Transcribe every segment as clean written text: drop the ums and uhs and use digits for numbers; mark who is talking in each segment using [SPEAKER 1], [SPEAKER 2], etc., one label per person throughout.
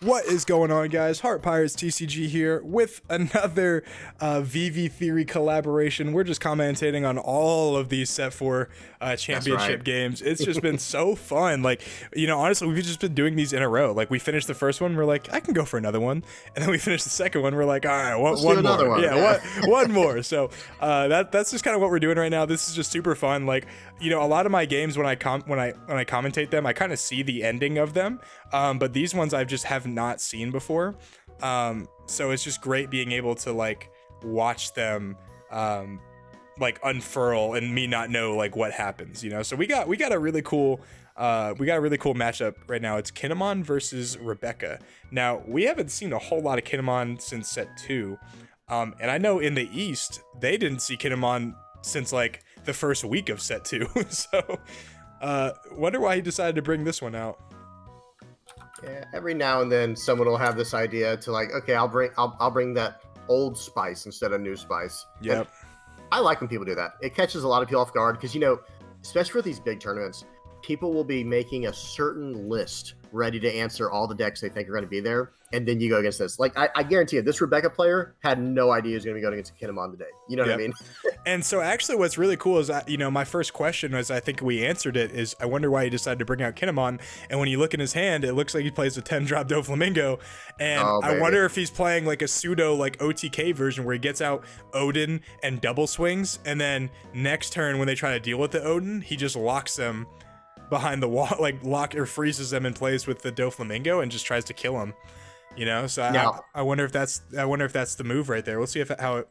[SPEAKER 1] What is going on, guys? Heart Pirates TCG here with another VV Theory collaboration. We're just commentating on all of these Set 4 championship games. It's just been so fun. Like, honestly, we've just been doing these in a row. Like, we finished the first one, we're like, I can go for another one. And then we finished the second one, we're like, all right, one more.
[SPEAKER 2] One.
[SPEAKER 1] Yeah, one more. So that's just kind of what we're doing right now. This is just super fun. Like, a lot of my games when I commentate them, I kind of see the ending of them. But these ones I just have not seen before. So it's just great being able to like watch them like unfurl and me not know like what happens, So we got a really cool matchup right now. It's Kinemon versus Rebecca. Now, we haven't seen a whole lot of Kinemon since set 2. And I know in the East, they didn't see Kinemon since like the first week of set 2. So wonder why he decided to bring this one out.
[SPEAKER 2] Yeah, every now and then someone will have this idea to like, okay, I'll bring that old spice instead of new spice.
[SPEAKER 1] Yep.
[SPEAKER 2] And I like when people do that. It catches a lot of people off guard because, especially for these big tournaments, people will be making a certain list ready to answer all the decks they think are going to be there. And then you go against this. Like, I guarantee you, this Rebecca player had no idea he was going to be going against Kinemon today. You know what I mean?
[SPEAKER 1] And so actually what's really cool is, my first question was, I think we answered it, is I wonder why he decided to bring out Kinemon. And when you look in his hand, it looks like he plays a 10-drop Doflamingo. And I wonder if he's playing like a pseudo like OTK version where he gets out Odin and double swings. And then next turn when they try to deal with the Odin, he just locks them behind the wall, like freezes them in place with the Doflamingo and just tries to kill him. So I wonder if that's the move right there. We'll see how it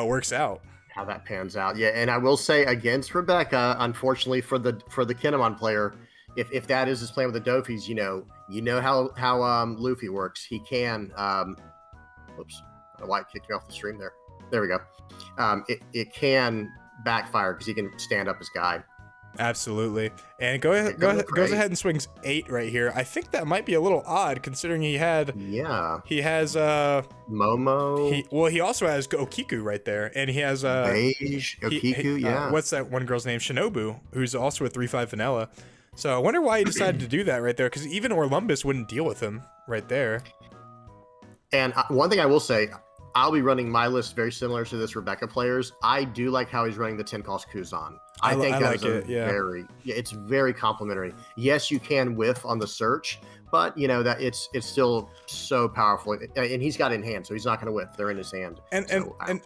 [SPEAKER 1] works out.
[SPEAKER 2] How that pans out. Yeah, and I will say against Rebecca, unfortunately for the Kinemon player, if that is his plan with the Dofis, you know how Luffy works. He can whoops, I don't know why it kicked me off the stream there. There we go. It can backfire because he can stand up his guy.
[SPEAKER 1] Absolutely. And goes ahead and swings 8 right here. I think that might be a little odd considering he has
[SPEAKER 2] Momo.
[SPEAKER 1] He also has Okiku right there, and he has
[SPEAKER 2] Beige Okiku.
[SPEAKER 1] What's that one girl's name? Shinobu, who's also a 3/5 vanilla. So I wonder why he decided to do that right there, because even Orlumbus wouldn't deal with him right there.
[SPEAKER 2] And one thing I will say, I'll be running my list very similar to this Rebecca player's. I do like how he's running the 10-cost Kuzan. I think it's very complimentary. Yes, you can whiff on the search, but that it's still so powerful. And he's got it in hand, so he's not going to whiff. They're in his hand. And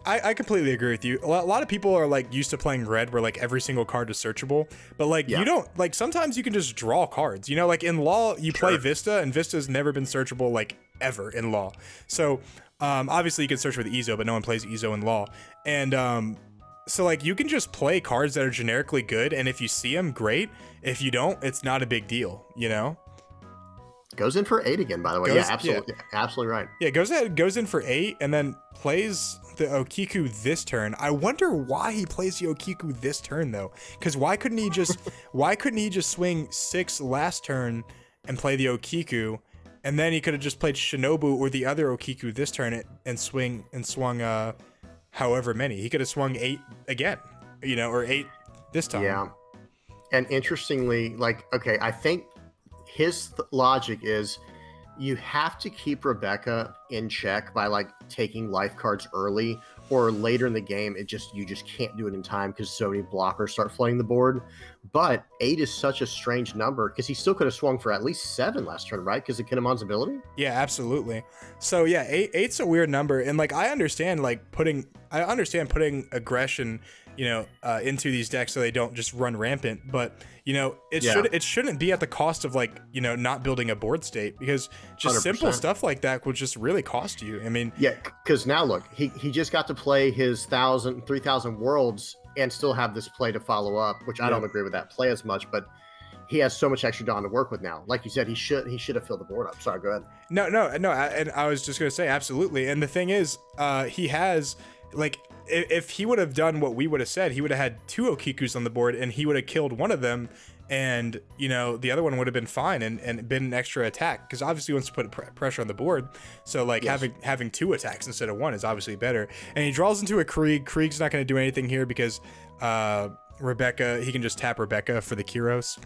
[SPEAKER 1] I completely agree with you. A lot of people are like used to playing red, where like every single card is searchable, but like you don't like. Sometimes you can just draw cards. Like in Law, you play Vista, and Vista's never been searchable like ever in Law. So obviously you can search with Ezo, but no one plays Ezo in Law. And so like you can just play cards that are generically good, and if you see them, great. If you don't, it's not a big deal,
[SPEAKER 2] Goes in for 8 again, by the way. Absolutely right.
[SPEAKER 1] Yeah, goes in for 8, and then plays the Okiku this turn. I wonder why he plays the Okiku this turn though, because why couldn't he just swing 6 last turn and play the Okiku? And then he could have just played Shinobu or the other Okiku this turn and swung however many. He could have swung 8 again, or 8 this time.
[SPEAKER 2] Yeah. And interestingly, I think his logic is you have to keep Rebecca in check by taking life cards early, or later in the game you just can't do it in time because so many blockers start flooding the board. But 8 is such a strange number because he still could have swung for at least 7 last turn, right? Because of Kinemon's ability.
[SPEAKER 1] Yeah, absolutely. So yeah, 8's a weird number, and I understand putting aggression into these decks so they don't just run rampant, but it shouldn't be at the cost of not building a board state, because just 100%. Simple stuff like that would just really cost you. I mean,
[SPEAKER 2] yeah, because now look, he just got to play his 3,000 worlds and still have this play to follow up, which I don't agree with that play as much, but he has so much extra dawn to work with now. Like you said, he should have filled the board up. Sorry, go ahead.
[SPEAKER 1] No, and I was just gonna say absolutely. And the thing is, he has if he would have done what we would have said, he would have had 2 Okikus on the board, and he would have killed one of them, and the other one would have been fine and been an extra attack, because obviously he wants to put pressure on the board. So having 2 attacks instead of 1 is obviously better. And he draws into a Krieg's not going to do anything here because Rebecca, he can just tap Rebecca for the Kyros.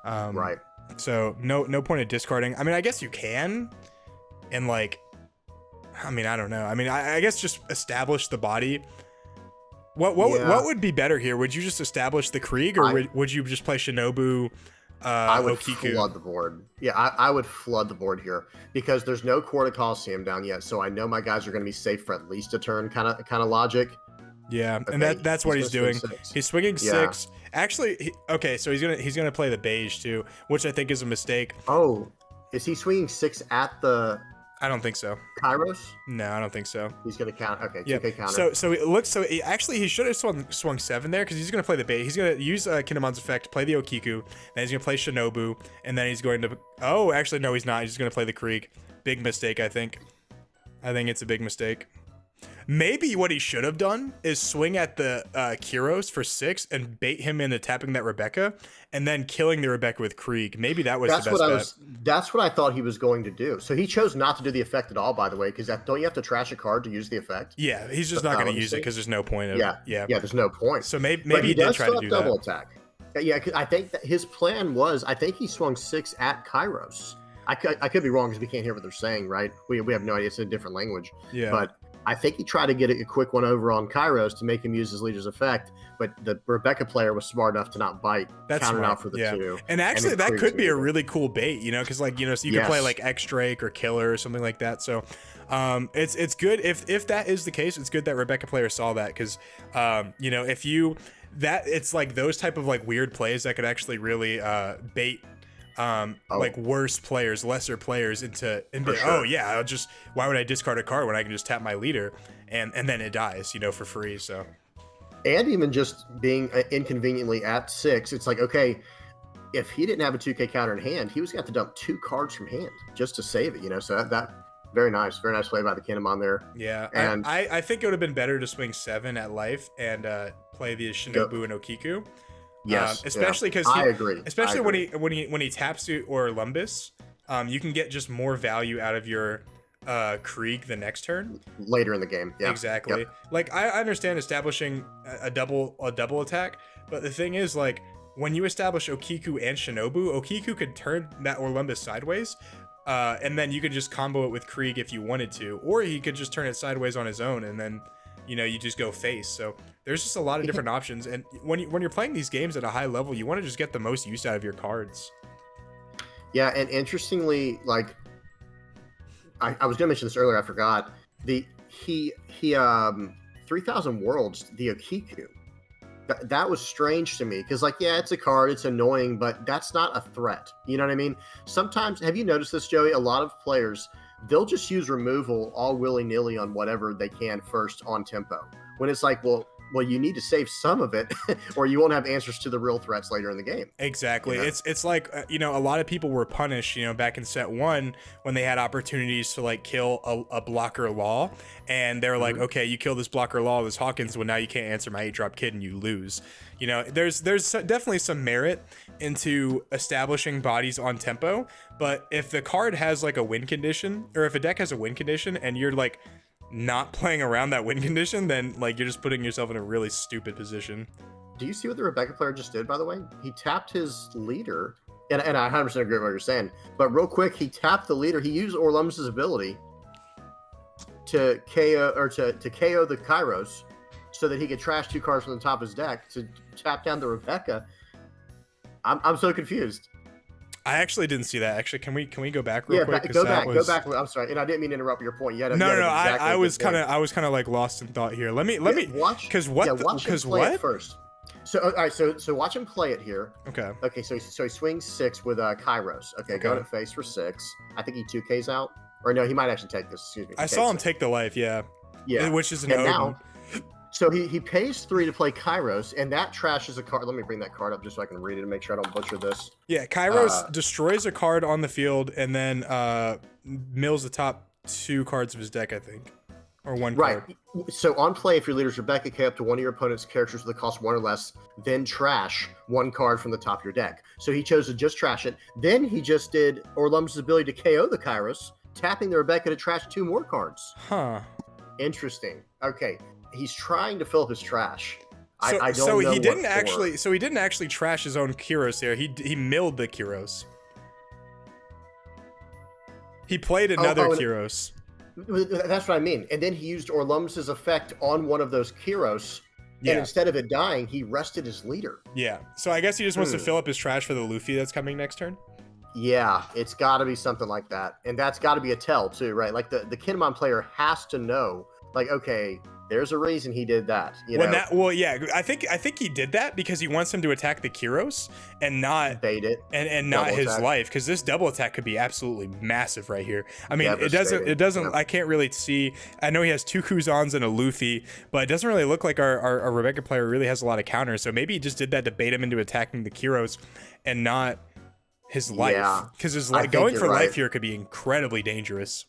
[SPEAKER 2] Right.
[SPEAKER 1] So no point in discarding. I mean, I guess you can, and like, I mean, I don't know. I mean, I guess just establish the body. What would be better here? Would you just establish the Krieg, or would you just play Shinobu,
[SPEAKER 2] I would
[SPEAKER 1] Okiku?
[SPEAKER 2] flood the board. Yeah, I would flood the board here because there's no Quarter Coliseum down yet, so I know my guys are going to be safe for at least a turn, kind of logic.
[SPEAKER 1] Yeah,
[SPEAKER 2] Okay,
[SPEAKER 1] and that's what he's doing. He's swinging
[SPEAKER 2] Yeah.
[SPEAKER 1] 6. Actually, okay, so he's gonna play the beige too, which I think is a mistake.
[SPEAKER 2] Oh, is he swinging 6 at the
[SPEAKER 1] I don't think so.
[SPEAKER 2] Kairos?
[SPEAKER 1] No, I don't think so.
[SPEAKER 2] He's going to count. Okay, 2K
[SPEAKER 1] Yeah.
[SPEAKER 2] counter.
[SPEAKER 1] So it looks actually he should have swung 7 there because he's gonna play the bait. He's gonna use Kinemon's effect, play the Okiku, then he's gonna play Shinobu, and then he's going to. Oh, actually no, he's not. He's just gonna play the Krieg. Big mistake, I think. I think it's a big mistake. Maybe what he should have done is swing at the Kyros for 6 and bait him into tapping that Rebecca, and then killing the Rebecca with Krieg. Maybe that was the best bet.
[SPEAKER 2] That's what I thought he was going to do. So he chose not to do the effect at all, by the way, because don't you have to trash a card to use the effect?
[SPEAKER 1] Yeah, he's just not going to use it because there's no point.
[SPEAKER 2] Yeah, there's no point.
[SPEAKER 1] So maybe he did try to do
[SPEAKER 2] double
[SPEAKER 1] that.
[SPEAKER 2] Attack. Yeah, I think that his plan was. I think he swung 6 at Kairos. I could be wrong because we can't hear what they're saying, right? We have no idea. It's a different language.
[SPEAKER 1] Yeah.
[SPEAKER 2] But I think he tried to get a quick one over on Kairos to make him use his leader's effect, but the Rebecca player was smart enough to not bite.
[SPEAKER 1] That's
[SPEAKER 2] counted
[SPEAKER 1] smart.
[SPEAKER 2] out for the 2.
[SPEAKER 1] And actually, that could be a really cool bait, because so you can play like X Drake or Killer or something like that. So, it's good if that is the case. It's good that Rebecca player saw that because, if you it's like those type of like weird plays that could actually really bait like worse players, lesser players into
[SPEAKER 2] sure.
[SPEAKER 1] Oh yeah, why would I discard a card when I can just tap my leader and then it dies, for free. So,
[SPEAKER 2] and even just being inconveniently at 6, it's like, okay, if he didn't have a 2K counter in hand, he was going to have to dump 2 cards from hand just to save it, so that very nice play by the Kinemon there.
[SPEAKER 1] Yeah,
[SPEAKER 2] and
[SPEAKER 1] I think it would have been better to swing 7 at life and play the Shinobu and Okiku.
[SPEAKER 2] Yes,
[SPEAKER 1] especially because
[SPEAKER 2] I agree.
[SPEAKER 1] Especially when he taps you or Lumbus, you can get just more value out of your Krieg the next turn
[SPEAKER 2] later in the game. Yeah,
[SPEAKER 1] exactly.
[SPEAKER 2] Yep.
[SPEAKER 1] Like I understand establishing a double attack, but the thing is, like, when you establish Okiku and Shinobu, Okiku could turn that Lumbus sideways, and then you could just combo it with Krieg if you wanted to, or he could just turn it sideways on his own, and then you just go face. So there's just a lot of different options, and when you're playing these games at a high level, you want to just get the most use out of your cards.
[SPEAKER 2] Yeah, and interestingly, like I was gonna mention this earlier, I forgot. He 3000 Worlds, the Okiku. That was strange to me because, like, yeah, it's a card, it's annoying, but that's not a threat. You know what I mean? Sometimes, have you noticed this, Joey? A lot of players, they'll just use removal all willy-nilly on whatever they can first on tempo. When it's like, well, you need to save some of it or you won't have answers to the real threats later in the game.
[SPEAKER 1] Exactly. It's like, a lot of people were punished, back in set 1 when they had opportunities to like kill a blocker law, and they're like, okay, you kill this blocker law, this Hawkins, well, now you can't answer my 8-drop kid and you lose. There's definitely some merit into establishing bodies on tempo, but if the card has like a win condition, or if a deck has a win condition and you're like not playing around that win condition, then like you're just putting yourself in a really stupid position.
[SPEAKER 2] Do you see what the Rebecca player just did, by the way? He tapped his leader, and I 100% agree with what you're saying, but real quick, he tapped the leader. He used Orlumbus' ability to KO the Kairos so that he could trash 2 cards from the top of his deck to tap down the Rebecca. I'm so confused.
[SPEAKER 1] I actually didn't see that. Actually, can we go back real quick?
[SPEAKER 2] Go back. I'm sorry, and I didn't mean to interrupt your point.
[SPEAKER 1] No. I was kind of like lost in thought here. Let me
[SPEAKER 2] watch.
[SPEAKER 1] Because what? Because what?
[SPEAKER 2] First. So all right. So watch him play it here.
[SPEAKER 1] Okay.
[SPEAKER 2] Okay. So he swings 6 with Kairos. Okay. Going at face for 6. I think he 2Ks out. Or no, he might actually take this. Excuse me.
[SPEAKER 1] I saw him take the life. Yeah.
[SPEAKER 2] Yeah.
[SPEAKER 1] Which is an
[SPEAKER 2] Odin.
[SPEAKER 1] Now,
[SPEAKER 2] so he pays 3 to play Kairos, and that trashes a card. Let me bring that card up just so I can read it and make sure I don't butcher this.
[SPEAKER 1] Yeah, Kairos destroys a card on the field and then mills the top 2 cards of his deck, I think. Or 1 card.
[SPEAKER 2] Right. So on play, if your leader's Rebecca, K up to one of your opponent's characters with a cost 1 or less, then trash 1 card from the top of your deck. So he chose to just trash it. Then he just did Orlumbus' ability to KO the Kairos, tapping the Rebecca to trash 2 more cards.
[SPEAKER 1] Huh.
[SPEAKER 2] Interesting. Okay. He's trying to fill up his trash.
[SPEAKER 1] So,
[SPEAKER 2] I don't know
[SPEAKER 1] he didn't
[SPEAKER 2] what
[SPEAKER 1] actually.
[SPEAKER 2] for.
[SPEAKER 1] So he didn't actually trash his own Kyros here. He milled the Kyros. He played another Kyros.
[SPEAKER 2] That's what I mean. And then he used Orlumbus's effect on one of those Kyros,
[SPEAKER 1] Yeah.
[SPEAKER 2] and instead of it dying, he rested his leader.
[SPEAKER 1] Yeah. So I guess he just wants to fill up his trash for the Luffy that's coming next turn.
[SPEAKER 2] Yeah, it's got to be something like that. And that's got to be a tell, too, right? Like, the Kinemon player has to know, like, okay, there's a reason he did that.
[SPEAKER 1] Well, yeah, I think he did that because he wants him to attack the Kyros and not
[SPEAKER 2] bait it
[SPEAKER 1] and not his life, because this double attack could be absolutely massive right here. I mean, it doesn't. Yep. I can't really see. I know he has 2 Kuzans and a Luffy, but it doesn't really look like our Rebecca player really has a lot of counters. So maybe he just did that to bait him into attacking the Kyros and not his life, because his going for life here could be incredibly dangerous.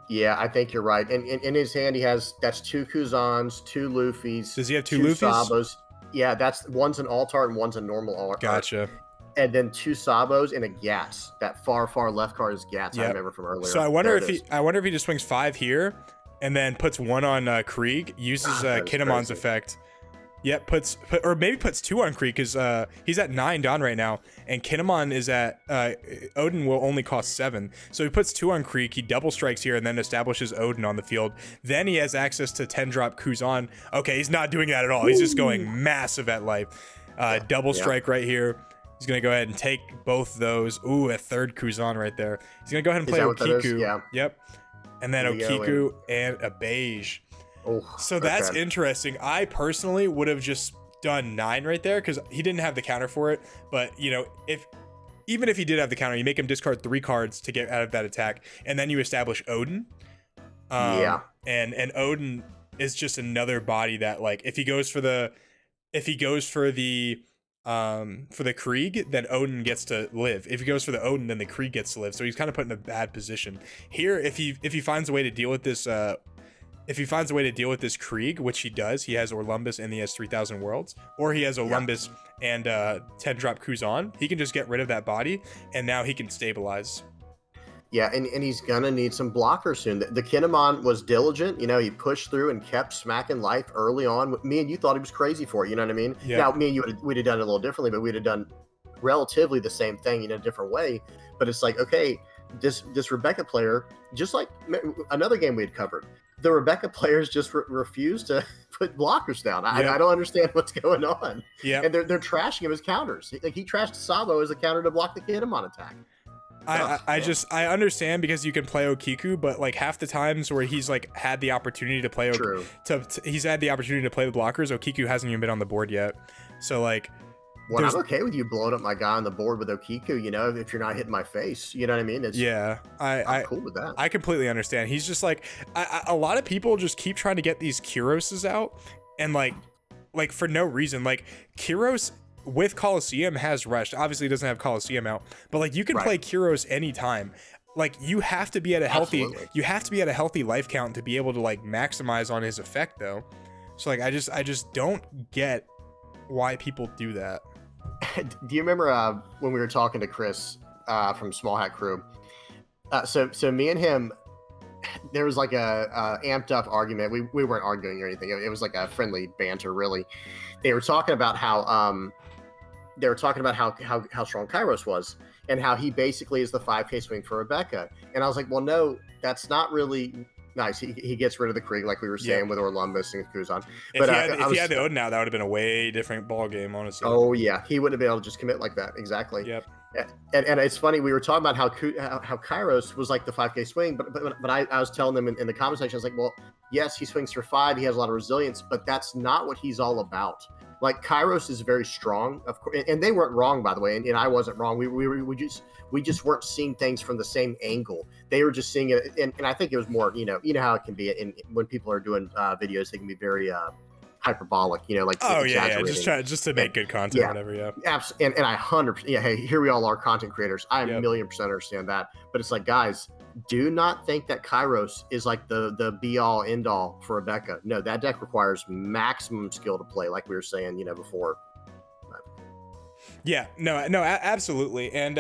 [SPEAKER 2] Yeah, I think you're right. And in his hand, that's 2 Kuzans, 2 Luffys.
[SPEAKER 1] Does he have 2 Luffys?
[SPEAKER 2] Sabos. Yeah, one's an alt-art and one's a normal alt-art.
[SPEAKER 1] Gotcha.
[SPEAKER 2] And then 2 Sabos and a Gats. That far left card is Gats. Yep. I remember from earlier.
[SPEAKER 1] So I wonder if he just swings 5 here, and then puts 1 on Krieg, uses Kinemon's effect. Yep, or maybe puts 2 on Krieg, because he's at 9 Dawn right now, and Kinemon is at Odin will only cost 7. So he puts 2 on Krieg, he double strikes here, and then establishes Odin on the field. Then he has access to 10-drop Kuzan. Okay, he's not doing that at all. He's just going massive at life. Double strike right here. He's gonna go ahead and take both those. Ooh, a 3rd Kuzan right there. He's gonna go ahead and play Okiku.
[SPEAKER 2] Yeah.
[SPEAKER 1] Yep. And then Okiku and a beige.
[SPEAKER 2] Oh,
[SPEAKER 1] so that's interesting. I personally would have just done 9 right there, because he didn't have the counter for it. But even if he did have the counter, you make him discard 3 cards to get out of that attack, and then you establish Odin. And Odin is just another body that, like, if he goes for the Krieg, then Odin gets to live. If he goes for the Odin, then the Krieg gets to live. So he's kind of put in a bad position here. If he finds a way to deal with this. If he finds a way to deal with this Krieg, which he does, he has Orlumbus and he has 3,000 worlds, or he has Orlumbus and 10-drop Kuzan, he can just get rid of that body, and now he can stabilize.
[SPEAKER 2] Yeah, and he's going to need some blockers soon. The Kinemon was diligent. He pushed through and kept smacking life early on. Me and you thought he was crazy for it, you know what I mean? Yeah. Now, me and you we'd have done it a little differently, but we'd have done relatively the same thing in a different way. But it's like, okay, this Rebecca player, just like another game we had covered, the Rebecca players just refuse to put blockers down. I don't understand what's going on. Yeah, and they're trashing him as counters. Like, he trashed Sabo as a counter to block the Kinemon attack.
[SPEAKER 1] I understand, because you can play Okiku, but like half the times where he's like had the opportunity to play he's had the opportunity to play the blockers, Okiku hasn't even been on the board yet. So like,
[SPEAKER 2] well, I'm okay with you blowing up my guy on the board with Okiku, if you're not hitting my face, you know what I mean? I'm cool with that.
[SPEAKER 1] I completely understand. He's just like, a lot of people just keep trying to get these Kyroses out, and like for no reason. Like, Kyros with Colosseum has rushed. Obviously, he doesn't have Colosseum out, but like, you can play Kyros anytime. Like, you have to be at a healthy life count to be able to like maximize on his effect, though. So like, I just don't get why people do that.
[SPEAKER 2] Do you remember when we were talking to Chris from Small Hat Crew? So me and him, there was like a amped up argument. We weren't arguing or anything. It was like a friendly banter, really. They were talking about how strong Kairos was, and how he basically is the 5K swing for Rebecca. And I was like, well, no, that's not really nice. He gets rid of the Krieg, like we were saying, with Orlumbus and Kuzan.
[SPEAKER 1] If he had the Odin now, that would have been a way different ball game, honestly.
[SPEAKER 2] Oh yeah, he wouldn't have been able to just commit like that. Exactly.
[SPEAKER 1] Yep.
[SPEAKER 2] And it's funny, we were talking about how Kairos was like the 5K swing, but I was telling them in the comment section, I was like, well, yes, he swings for 5, he has a lot of resilience, but that's not what he's all about. Like, Kairos is very strong, of course, and they weren't wrong, by the way, and I wasn't wrong. We just weren't seeing things from the same angle. They were just seeing it, and I think it was more, you know how it can be when people are doing videos, they can be very hyperbolic, like
[SPEAKER 1] just to make good content, whatever.
[SPEAKER 2] Absolutely, and I 100%, hey, here we all are, content creators. I a million percent understand that, but it's like, guys, do not think that Kairos is like the be all end all for Rebecca. No, that deck requires maximum skill to play, like we were saying, before.
[SPEAKER 1] Yeah, no, absolutely. And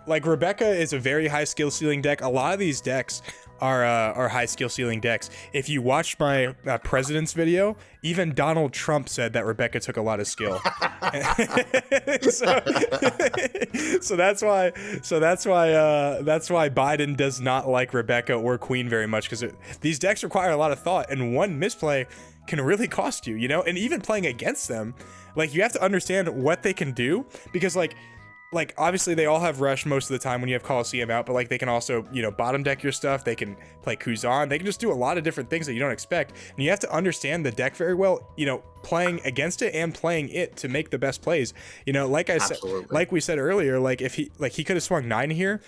[SPEAKER 1] like, Rebecca is a very high skill ceiling deck. A lot of these decks our high skill ceiling decks. If you watched my president's video, even Donald Trump said that Rebecca took a lot of skill. so, so that's why Biden does not like Rebecca or Queen very much, because these decks require a lot of thought, and one misplay can really cost you, you know. And even playing against them, like, you have to understand what they can do, because like obviously they all have rush most of the time when you have Coliseum out, but like they can also, you know, bottom deck your stuff. They can play Kuzan. They can just do a lot of different things that you don't expect. And you have to understand the deck very well, you know, playing against it and playing it to make the best plays. You know, like I said, like we said earlier, like if he could have swung 9 here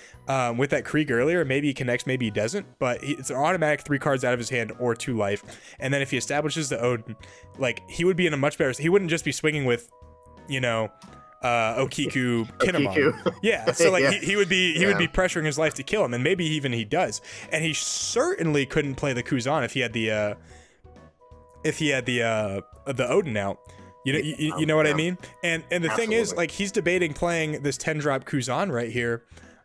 [SPEAKER 1] with that Krieg earlier, maybe he connects, maybe he doesn't, but it's an automatic 3 cards out of his hand or 2 life. And then if he establishes the Odin, like, he would be in a much better, he wouldn't just be swinging with, you know, Okiku Kinemon. Yeah, so like he would be pressuring his life to kill him, and maybe even he does. And he certainly couldn't play the Kuzan if he had the Odin out. You know what I mean? And the thing is, like, he's debating playing this 10-drop Kuzan right here.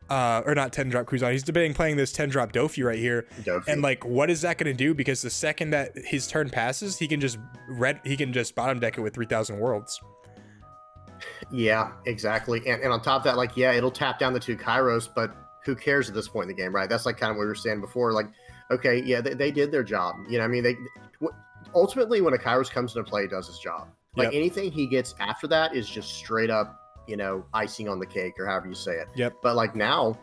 [SPEAKER 1] Or not 10-drop Kuzan. He's debating playing this 10-drop Dofi right here. And like, what is that going to do? Because the second that his turn passes, he can just bottom deck it with 3,000 worlds.
[SPEAKER 2] Yeah, exactly. And on top of that, like, yeah, it'll tap down the 2 Kairos, but who cares at this point in the game, right? That's like kind of what we were saying before. Like, okay, yeah, they did their job. You know what I mean? Ultimately, when a Kairos comes into play, he does his job. Like, anything he gets after that is just straight up, you know, icing on the cake, or however you say it.
[SPEAKER 1] Yep.
[SPEAKER 2] But like, now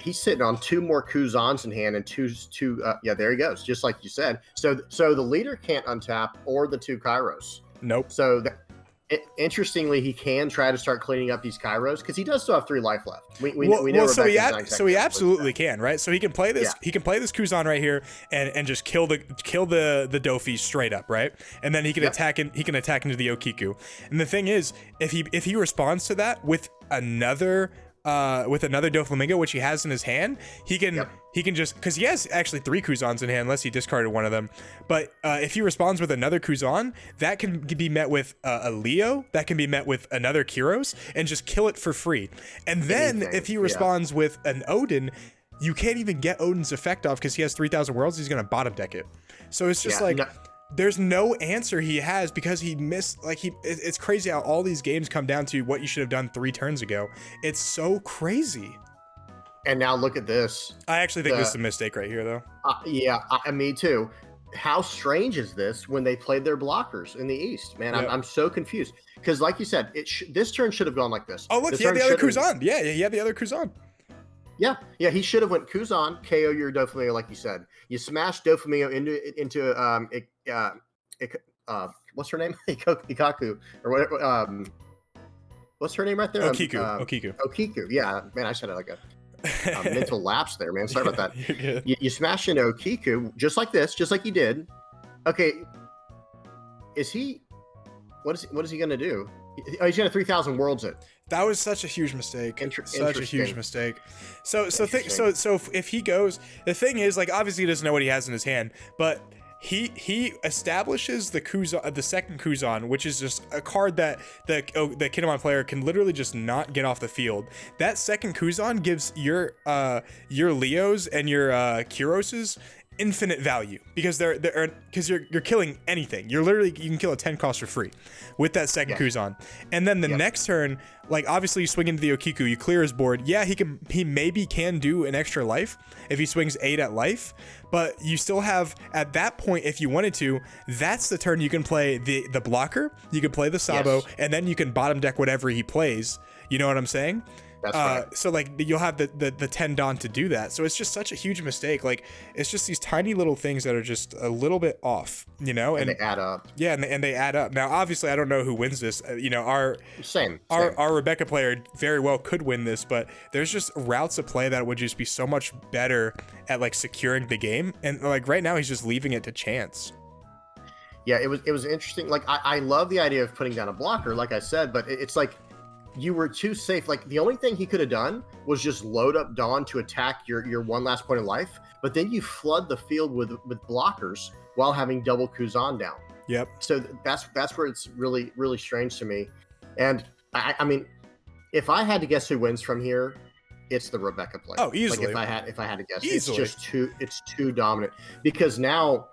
[SPEAKER 2] he's sitting on 2 more Kuzans in hand, and two yeah, there he goes, just like you said. So the leader can't untap, or the 2 Kairos.
[SPEAKER 1] Nope.
[SPEAKER 2] So interestingly, he can try to start cleaning up these Kairos, because he does still have 3 life left. We know.
[SPEAKER 1] So he absolutely can, right? So he can play this. Yeah. He can play this Kuzan right here and just kill the Dofi straight up, right? And then he can attack into the Okiku. And the thing is, if he responds to that with another Doflamingo, which he has in his hand, he can just, because he has actually 3 Kuzans in hand, unless he discarded one of them. But if he responds with another Kuzan, that can be met with a Leo, that can be met with another Kyros, and just kill it for free. And then if he responds with an Odin, you can't even get Odin's effect off, because he has 3,000 worlds. He's gonna bottom deck it. So it's just there's no answer he has, because he missed, like, it's crazy how all these games come down to what you should have done 3 turns ago. It's so crazy.
[SPEAKER 2] And now look at this.
[SPEAKER 1] I actually think this is a mistake right here, though.
[SPEAKER 2] Me too. How strange is this when they played their blockers in the East, man? I'm so confused, because like you said, this turn should have gone like this.
[SPEAKER 1] Oh, look, he had the other Kuzan. Yeah, he had the other Kuzan.
[SPEAKER 2] Yeah, he should have went Kuzan, KO your Doflamingo, like you said. You smash Doflamingo into what's her name? Ikaku, or whatever. What's her name right there? Okiku. Yeah, man, I said it like a mental lapse there, man. Sorry about that.
[SPEAKER 1] You're good.
[SPEAKER 2] You smash into Okiku just like this, just like you did. Okay, what is he gonna do? Oh, he's gonna 3,000 worlds it.
[SPEAKER 1] That was such a huge mistake. Such a huge mistake. So if he goes, the thing is, like, obviously he doesn't know what he has in his hand, but he establishes the Kuzan, the second Kuzan, which is just a card that the Kinemon player can literally just not get off the field. That second Kuzan gives your Leos and your Kyroses infinite value, because you're killing anything. You can kill a 10 cost for free with that second Kuzan. And then the next turn, like, obviously you swing into the Okiku, you clear his board. Yeah, he maybe can do an extra life if he swings 8 at life, but you still have, at that point, if you wanted to, that's the turn you can play the blocker, you can play the Sabo, and then you can bottom deck whatever he plays. You know what I'm saying?
[SPEAKER 2] That's right.
[SPEAKER 1] So like you'll have the 10 Don to do that. So it's just such a huge mistake. Like, it's just these tiny little things that are just a little bit off, you know,
[SPEAKER 2] and they add up.
[SPEAKER 1] Yeah, and they add up. Now, obviously, I don't know who wins this. You know, our Rebecca player very well could win this, but there's just routes of play that would just be so much better at, like, securing the game. And like right now, he's just leaving it to chance.
[SPEAKER 2] Yeah, it was interesting. Like, I love the idea of putting down a blocker, like I said, but it's like, you were too safe. Like, the only thing he could have done was just load up Dawn to attack your one last point of life, but then you flood the field with blockers while having double Kuzan down.
[SPEAKER 1] Yep.
[SPEAKER 2] So that's where it's really, really strange to me. And I mean, if I had to guess who wins from here, it's the Rebecca play.
[SPEAKER 1] Oh, easily.
[SPEAKER 2] Like if I had to guess,
[SPEAKER 1] Easily.
[SPEAKER 2] it's too dominant because now.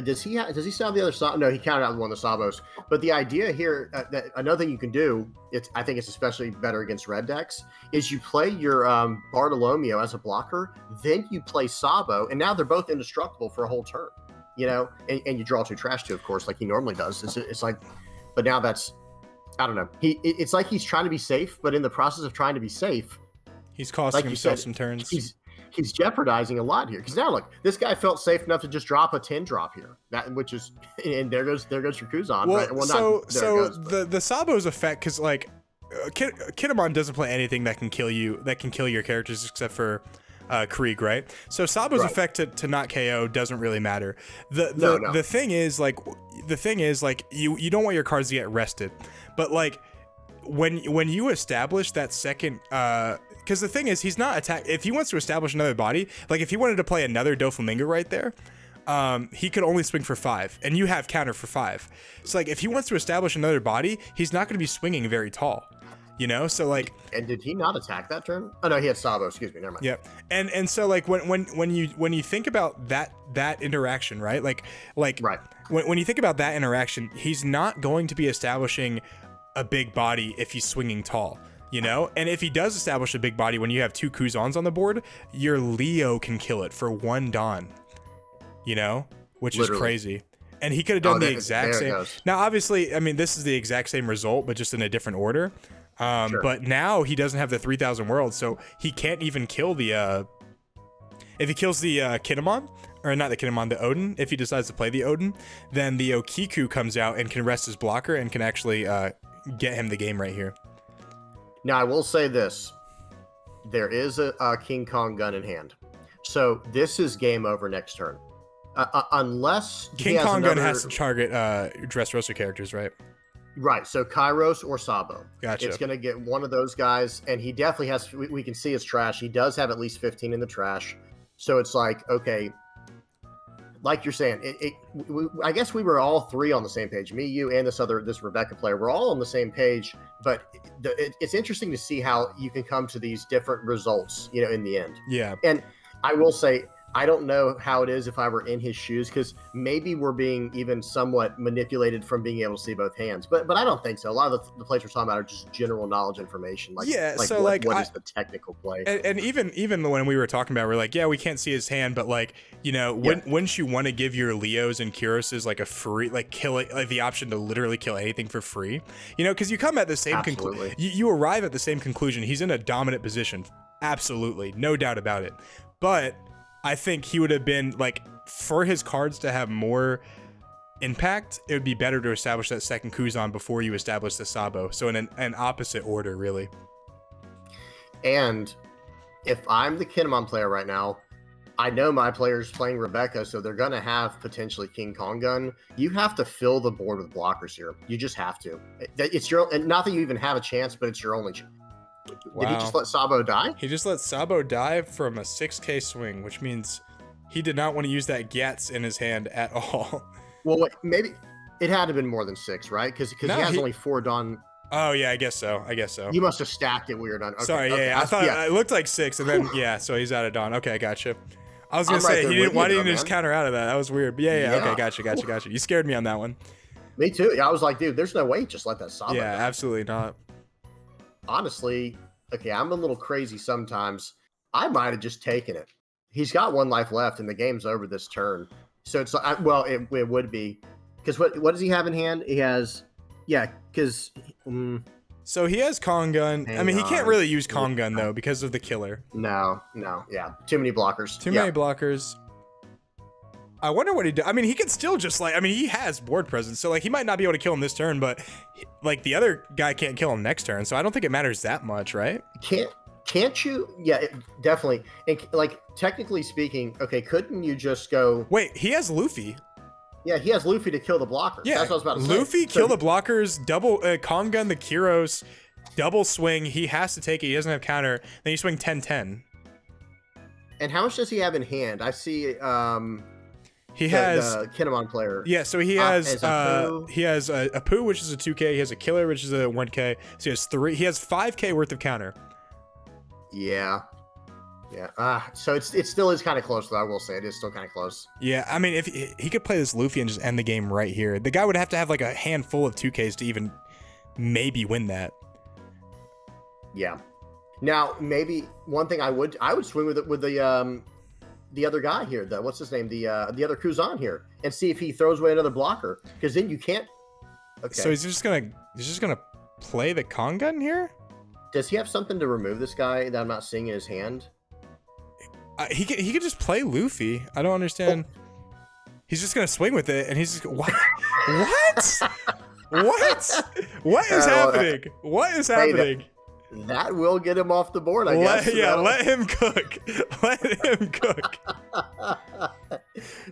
[SPEAKER 2] Does he still have the other Sabo? No, he counted out one of the Sabos. But the idea here, another thing you can do, I think it's especially better against red decks, is you play your Bartolomeo as a blocker, then you play Sabo, and now they're both indestructible for a whole turn. You know, and you draw 2 trash too, of course, like he normally does. It's like, but now that's, I don't know. It's like he's trying to be safe, but in the process of trying to be safe,
[SPEAKER 1] he's costing himself some turns.
[SPEAKER 2] He's jeopardizing a lot here because now look, this guy felt safe enough to just drop a 10 drop here. Which is, and there goes your Kuzan.
[SPEAKER 1] Well,
[SPEAKER 2] right? Well,
[SPEAKER 1] the Sabo's effect, because like Kinemon doesn't play anything that can kill your characters except for Krieg, right? So Sabo's effect to not KO doesn't really matter. The thing is like you don't want your cards to get rested, but like when you establish that second because the thing is, he's not if he wants to establish another body, like if he wanted to play another Doflamingo right there, he could only swing for 5, and you have counter for 5. So like if he wants to establish another body, he's not going to be swinging very tall, you know. So like,
[SPEAKER 2] and did he not attack that turn? Oh no, he had Sabo. Excuse me, never mind.
[SPEAKER 1] Yep. And so like when you think about that interaction, right? Like
[SPEAKER 2] right.
[SPEAKER 1] When you think about that interaction, he's not going to be establishing a big body if he's swinging tall. You know, and if he does establish a big body when you have 2 Kuzans on the board, your Leo can kill it for 1 Dawn, you know, which is crazy. And he could have done the exact same. Now, obviously, I mean, this is the exact same result, but just in a different order. Sure. But now he doesn't have the 3,000 worlds, so he can't even kill the, if he kills the Kinemon, or not the Kinemon, the Odin, if he decides to play the Odin, then the Okiku comes out and can rest his blocker and can actually get him the game right here.
[SPEAKER 2] Now, I will say this. There is a King Kong gun in hand. So this is game over next turn. Unless
[SPEAKER 1] King Kong gun has to target Dressrosa characters, right?
[SPEAKER 2] Right. So Kairos or Sabo.
[SPEAKER 1] Gotcha.
[SPEAKER 2] It's going to get one of those guys. And he definitely has, we can see his trash. He does have at least 15 in the trash. So it's like, okay, like you're saying, I guess we were all 3 on the same page. Me, you, and this Rebecca player. We're all on the same page. But it's interesting to see how you can come to these different results, you know, in the end.
[SPEAKER 1] Yeah.
[SPEAKER 2] And I will say, I don't know how it is if I were in his shoes, because maybe we're being even somewhat manipulated from being able to see both hands. But I don't think so. A lot of the plays we're talking about are just general knowledge information. Like,
[SPEAKER 1] yeah,
[SPEAKER 2] like
[SPEAKER 1] so
[SPEAKER 2] what is the technical play?
[SPEAKER 1] And even when we were talking about it, we're like, yeah, we can't see his hand, but like, you know, wouldn't you want to give your Leos and Kuroses like a free, like kill it, like the option to literally kill anything for free? You know, because you come at the same conclusion. You arrive at the same conclusion. He's in a dominant position. Absolutely. No doubt about it. But I think he would have been like, for his cards to have more impact, it would be better to establish that second Kuzan before you establish the Sabo. So in an opposite order, really.
[SPEAKER 2] And if I'm the Kinemon player right now, I know my player's playing Rebecca, so they're going to have potentially King Kong gun. You have to fill the board with blockers here. You just have to. It's your, and not that you even have a chance, but it's your only chance. Wow. Did he just let Sabo die?
[SPEAKER 1] He just let Sabo die from a 6k swing, which means he did not want to use that Gats in his hand at all.
[SPEAKER 2] Well, wait, maybe it had to have been more than 6, right? Because he has only 4 Dawn.
[SPEAKER 1] Oh, yeah, I guess so. You
[SPEAKER 2] must have stacked it weird on. Okay,
[SPEAKER 1] sorry, yeah. I thought it looked like 6, and then, yeah, so he's out of Dawn. Okay, gotcha. I was going to say, why didn't he just counter out of that? That was weird. But yeah, okay, gotcha. You scared me on that one.
[SPEAKER 2] Me too. Yeah, I was like, dude, there's no way you just let that Sabo die.
[SPEAKER 1] Absolutely not.
[SPEAKER 2] Honestly, okay, I'm a little crazy sometimes. I might have just taken it. He's got 1 life left, and the game's over this turn. So it's like, well, it would be, because what does he have in hand? He has, because.
[SPEAKER 1] So he has Kong gun. I mean, he can't really use Kong gun though because of the killer.
[SPEAKER 2] No, yeah, too many blockers.
[SPEAKER 1] Too many blockers. I wonder what he does. I mean, he could still just like, I mean, he has board presence, so like he might not be able to kill him this turn, but like the other guy can't kill him next turn, so I don't think it matters that much, right?
[SPEAKER 2] Can't you? Yeah, definitely. And like technically speaking, okay, couldn't you just go?
[SPEAKER 1] Wait, he has Luffy.
[SPEAKER 2] Yeah, he has Luffy to kill the blockers.
[SPEAKER 1] Yeah,
[SPEAKER 2] that's what I was about to say.
[SPEAKER 1] Luffy kill the blockers, double Kong gun the Kyros, double swing. He has to take it. He doesn't have counter. Then you swing 10-10.
[SPEAKER 2] And how much does he have in hand? I see.
[SPEAKER 1] He has
[SPEAKER 2] the Kinemon player.
[SPEAKER 1] Yeah, so he has a Poo, which is a 2k. He has a killer, which is a 1k. So he has 5k worth of counter.
[SPEAKER 2] Yeah. Yeah. So it still is kind of close, though. I will say it is still kind of close.
[SPEAKER 1] Yeah, I mean, if he could play this Luffy and just end the game right here, the guy would have to have like a handful of 2Ks to even maybe win that.
[SPEAKER 2] Yeah. Now, maybe one thing I would swing with the other guy here. What's his name? The other Kuzan here, and see if he throws away another blocker, because then you can't. Okay.
[SPEAKER 1] So he's just gonna play the Kongun here.
[SPEAKER 2] Does he have something to remove this guy that I'm not seeing in his hand?
[SPEAKER 1] He could just play Luffy. I don't understand. Oh. He's just gonna swing with it, and he's just what? What is happening? What is happening?
[SPEAKER 2] That will get him off the board, I guess.
[SPEAKER 1] Yeah, let him cook. Let him cook.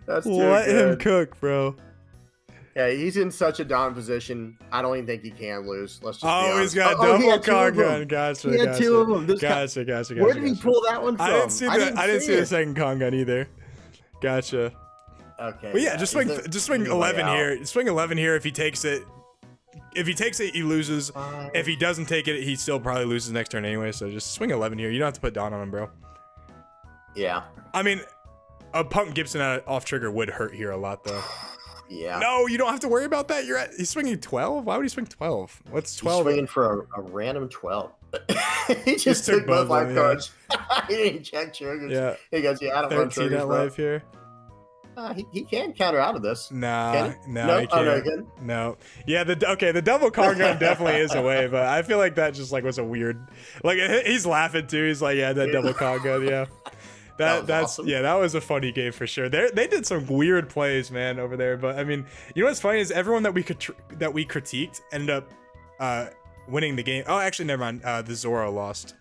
[SPEAKER 2] That's too
[SPEAKER 1] let
[SPEAKER 2] good.
[SPEAKER 1] him cook, bro.
[SPEAKER 2] Yeah, he's in such a down position. I don't even think he can lose. Let's just be honest.
[SPEAKER 1] He's got double Kongun. Gotcha.
[SPEAKER 2] He had two of them.
[SPEAKER 1] Gotcha.
[SPEAKER 2] Where did he pull that one from?
[SPEAKER 1] I didn't see the second Kongun either. Gotcha.
[SPEAKER 2] Okay.
[SPEAKER 1] But yeah, just swing 11 here. Swing 11 here if he takes it. If he takes it, he loses. If he doesn't take it, he still probably loses next turn anyway. So just swing 11 here. You don't have to put Dawn on him, bro.
[SPEAKER 2] Yeah.
[SPEAKER 1] I mean, a Pump Gibson off trigger would hurt here a lot, though.
[SPEAKER 2] Yeah.
[SPEAKER 1] No, you don't have to worry about that. He's swinging 12. Why would he swing 12? What's 12?
[SPEAKER 2] He's swinging for a random 12. He just took both life cards. He didn't check triggers. Yeah. He goes, yeah, I don't run triggers, bro.
[SPEAKER 1] Life here.
[SPEAKER 2] He can counter out of this.
[SPEAKER 1] No, he can't. No. Yeah, the double Kongun definitely is a way, but I feel like that just like was a weird. Like he's laughing too. He's like, yeah, that double Kongun, yeah. That's awesome. Yeah, that was a funny game for sure. They did some weird plays, man, over there. But I mean, you know what's funny is everyone that we critiqued ended up winning the game. Oh, actually, never mind. The Zoro lost.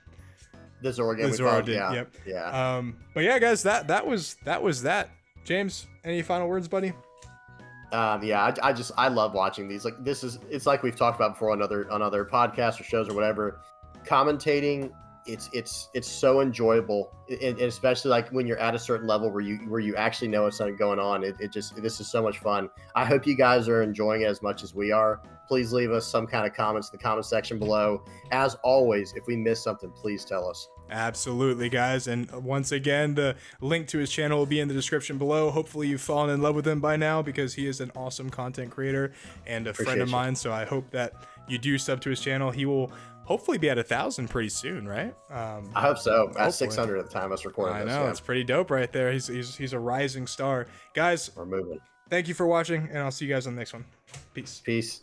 [SPEAKER 2] The Zoro game.
[SPEAKER 1] The Zoro did.
[SPEAKER 2] Yeah.
[SPEAKER 1] Yep.
[SPEAKER 2] Yeah.
[SPEAKER 1] But yeah, guys, that was that. James, any final words, buddy?
[SPEAKER 2] Yeah, I love watching these. Like it's like we've talked about before on other podcasts or shows or whatever. Commentating. It's so enjoyable, and especially like when you're at a certain level where you actually know what's going on. This is so much fun. I hope you guys are enjoying it as much as we are. Please leave us some kind of comments in the comment section below. As always, if we miss something, please tell us.
[SPEAKER 1] Absolutely, guys. And once again, the link to his channel will be in the description below. Hopefully you've fallen in love with him by now, because he is an awesome content creator and a friend of mine. So I hope that you do sub to his channel. He will hopefully be at 1,000 pretty soon, right?
[SPEAKER 2] I hope so. At 600 at the time I was recording this.
[SPEAKER 1] I know, it's pretty dope right there. He's a rising star. Guys,
[SPEAKER 2] we're moving.
[SPEAKER 1] Thank you for watching, and I'll see you guys on the next one. Peace.